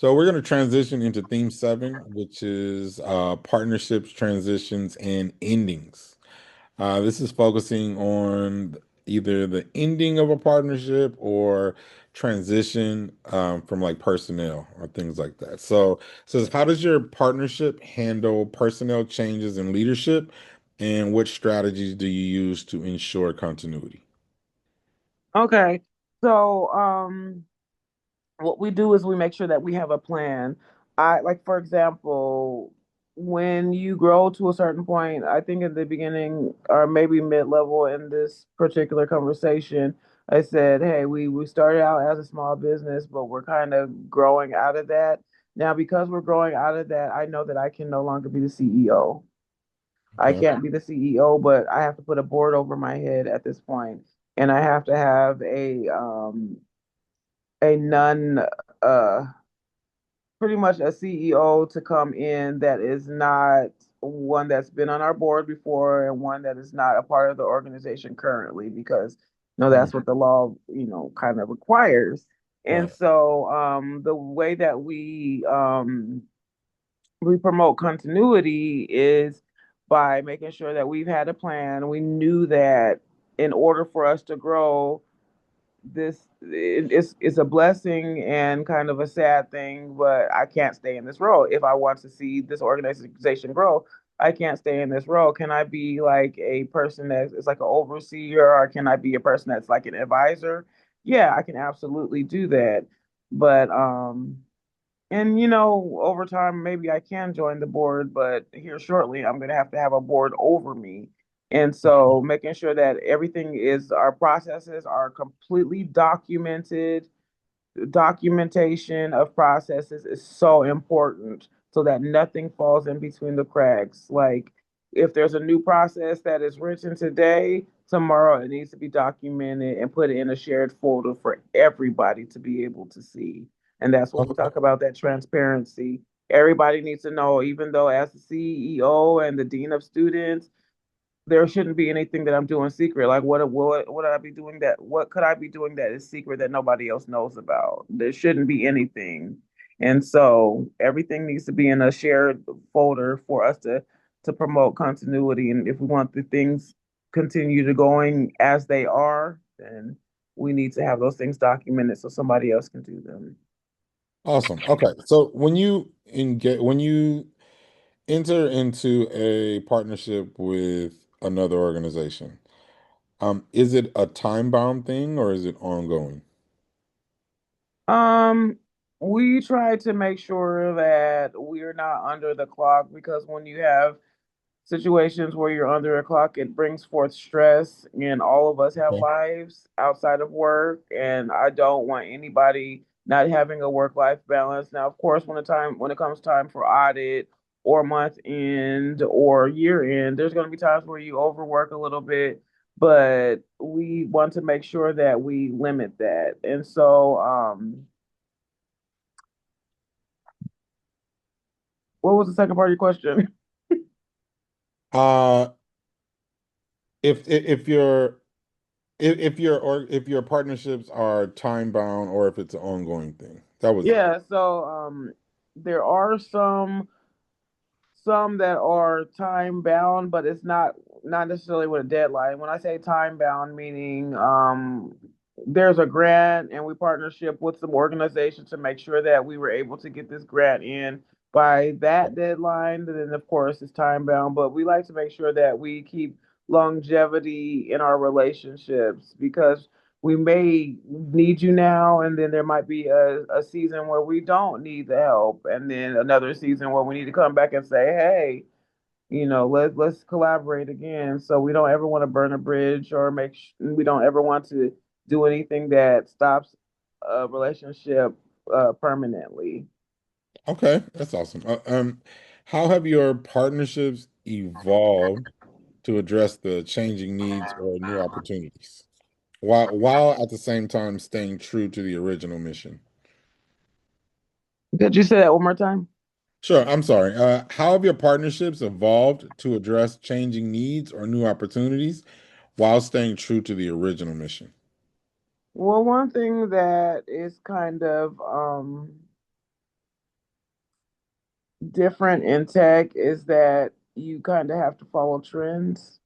So we're going to transition into theme seven, which is partnerships, transitions, and endings. This is focusing on either the ending of a partnership or transition from like personnel or things like that. So it says, how does your partnership handle personnel changes in leadership, and what strategies do you use to ensure continuity? Okay. So, what we do is we make sure that we have a plan. Like, for example, when you grow to a certain point, I think in the beginning or maybe mid-level in this particular conversation, I said, hey, we started out as a small business, but we're kind of growing out of that. Now, because we're growing out of that, I know that I can no longer be the CEO. I Okay. can't be the CEO, but I have to put a board over my head at this point, and I have to have a non uh pretty much a CEO to come in that is not one that's been on our board before and one that is not a part of the organization currently because Mm, that's what the law kind of requires. And right. so the way that we promote continuity is by making sure that we've had a plan. We knew that in order for us to grow, it's a blessing and kind of a sad thing, but I can't stay in this role. If I want to see this organization grow, I can't stay in this role. Can I be like a person that is like an overseer, or can I be a person that's like an advisor? Yeah, I can absolutely do that. But and over time, maybe I can join the board, but here shortly, I'm going to have a board over me. And so making sure that our processes are completely documented. Documentation of processes is so important so that nothing falls in between the cracks. Like if there's a new process that is written today, tomorrow it needs to be documented and put in a shared folder for everybody to be able to see. And that's what we Okay. talk about, that transparency. Everybody needs to know, even though as the CEO and the dean of students, there shouldn't be anything that I'm doing secret. Like what would I be doing that what could I be doing that is secret that nobody else knows about? There shouldn't be anything. And so everything needs to be in a shared folder for us to promote continuity. And if we want the things continue to going as they are, then we need to have those things documented so somebody else can do them. Awesome. Okay. So when you enter into a partnership with another organization, is it a time-bound thing or is it ongoing? Um, we try to make sure that we're not under the clock because when you have situations where you're under a clock, it brings forth stress, and all of us have Okay. lives outside of work, and I don't want anybody not having a work-life balance. Now, of course, when it comes time for audit or month end or year end, there's going to be times where you overwork a little bit, but we want to make sure that we limit that. And so, what was the second part of your question? Uh, if your if your partnerships are time-bound or if it's an ongoing thing. That was it. Yeah, so there are some that are time bound, but it's not necessarily with a deadline. When I say time bound, meaning there's a grant and we partnership with some organizations to make sure that we were able to get this grant in by that deadline. Then of course it's time bound, but we like to make sure that we keep longevity in our relationships because we may need you now, and then there might be a season where we don't need the help, and then another season where we need to come back and say, hey, let's collaborate again. So we don't ever want to burn a bridge or we don't ever want to do anything that stops a relationship permanently. Okay, that's awesome. How have your partnerships evolved to address the changing needs or new opportunities, while at the same time staying true to the original mission? Could you say that one more time? Sure, I'm sorry. How have your partnerships evolved to address changing needs or new opportunities while staying true to the original mission? Well, one thing that is kind of different in tech is that you kind of have to follow trends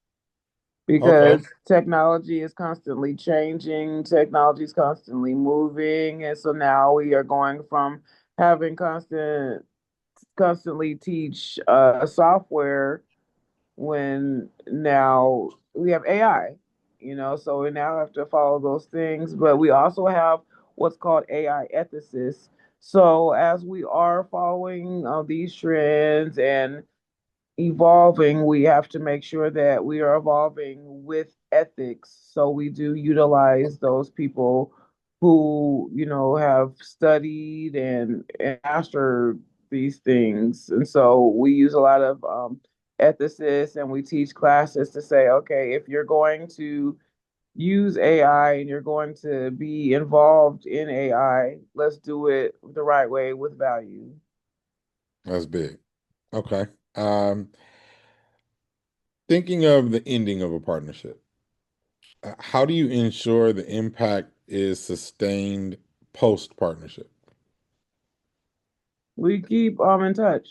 Okay, because technology is constantly changing, technology is constantly moving, and so now we are going from having constantly teach software when now we have AI, so we now have to follow those things, but we also have what's called AI ethicists. So as we are following these trends and evolving, we have to make sure that we are evolving with ethics. So we do utilize those people who, have studied and mastered these things. And so we use a lot of ethicists and we teach classes to say, okay, if you're going to use AI and you're going to be involved in AI, let's do it the right way with value. that's big. Okay. Um, Thinking of the ending of a partnership, how do you ensure the impact is sustained post partnership? We keep in touch.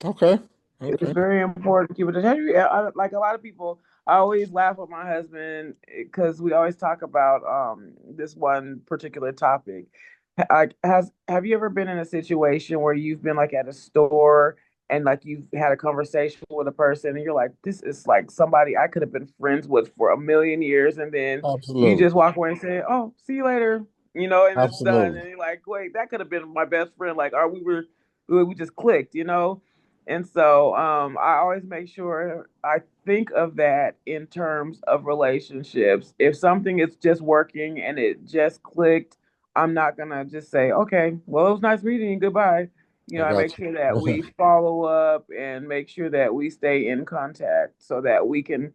Okay. It's Okay. very important to keep it. Like a lot of people, I always laugh with my husband because we always talk about this one particular topic. Like, have you ever been in a situation where you've been like at a store and like you've had a conversation with a person and you're like, this is like somebody I could have been friends with for a million years, and then you Absolutely. just walk away and say, "Oh, see you later," and it's done, Absolutely. and you're like, "Wait, that could have been my best friend." Like, we just clicked. And so I always make sure I think of that in terms of relationships. If something is just working and it just clicked, I'm not gonna just say, okay, well, it was nice meeting you, goodbye. I I got make sure that you. we follow up and make sure that we stay in contact so that we can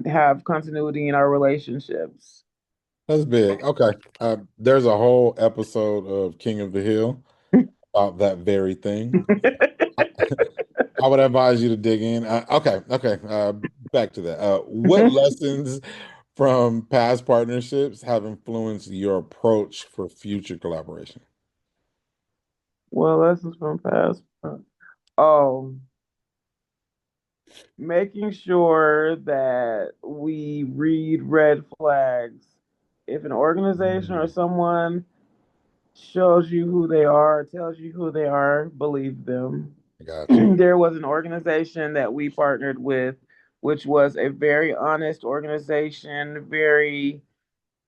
have continuity in our relationships. That's big. Okay. There's a whole episode of King of the Hill about that very thing. I, I would advise you to dig in. Okay. Okay. Back to that. What lessons from past partnerships have influenced your approach for future collaboration? Well, lessons from past. Oh, making sure that we read red flags. If an organization or Mm, someone shows you who they are, tells you who they are, believe them. I got you. There was an organization that we partnered with, which was a very honest organization,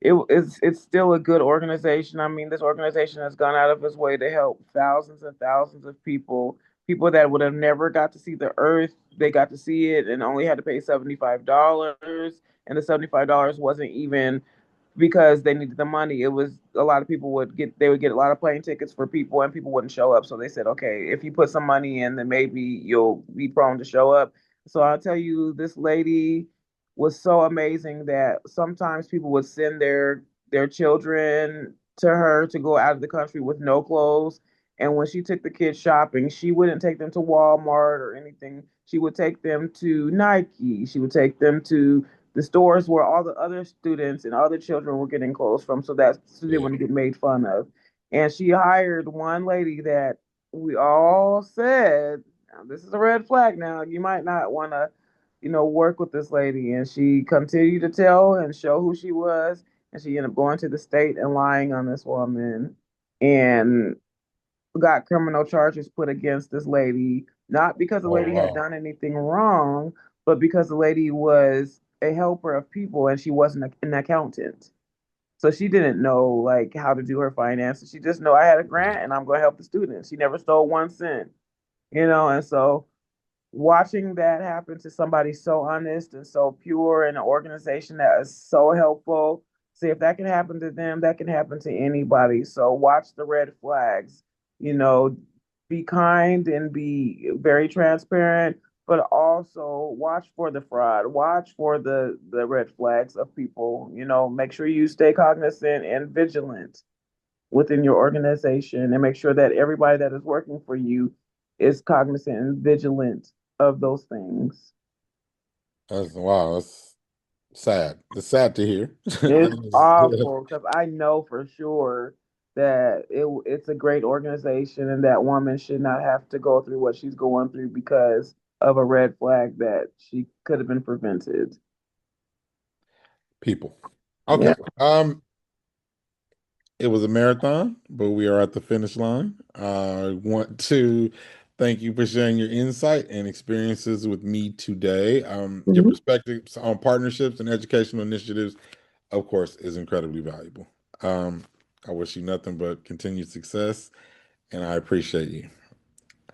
it's still a good organization. I mean, this organization has gone out of its way to help thousands and thousands of people that would have never got to see the earth. They got to see it and only had to pay $75. And the $75 wasn't even because they needed the money. It was a lot of people would get a lot of plane tickets for people and people wouldn't show up. So they said, okay, if you put some money in, then maybe you'll be prone to show up. So I'll tell you, this lady was so amazing that sometimes people would send their children to her to go out of the country with no clothes. And when she took the kids shopping, she wouldn't take them to Walmart or anything. She would take them to Nike. She would take them to the stores where all the other students and other children were getting clothes from, so they Yeah. wouldn't get made fun of. And she hired one lady that we all said, "Now, this is a red flag. Now you might not want to, work with this lady." And she continued to tell and show who she was, and she ended up going to the state and lying on this woman, and got criminal charges put against this lady, not because the Oh, lady had wow. done anything wrong, but because the lady was a helper of people and she wasn't an accountant. So she didn't know like how to do her finances. She just know I had a grant and I'm going to help the students. She never stole 1 cent, and so watching that happen to somebody so honest and so pure in an organization that is so helpful. See, if that can happen to them, that can happen to anybody. So watch the red flags, you know, be kind and be very transparent, but also watch for the fraud, watch for the red flags of people, make sure you stay cognizant and vigilant within your organization and make sure that everybody that is working for you is cognizant and vigilant of those things. That's wow. That's sad. It's sad to hear. It's That is- awful because I know for sure. that it's a great organization and that woman should not have to go through what she's going through because of a red flag that she could have been prevented. People. Yeah. Okay. It was a marathon, but we are at the finish line. I want to thank you for sharing your insight and experiences with me today. Your Mhm. perspectives on partnerships and educational initiatives, of course, is incredibly valuable. Um, I wish you nothing but continued success, and I appreciate you.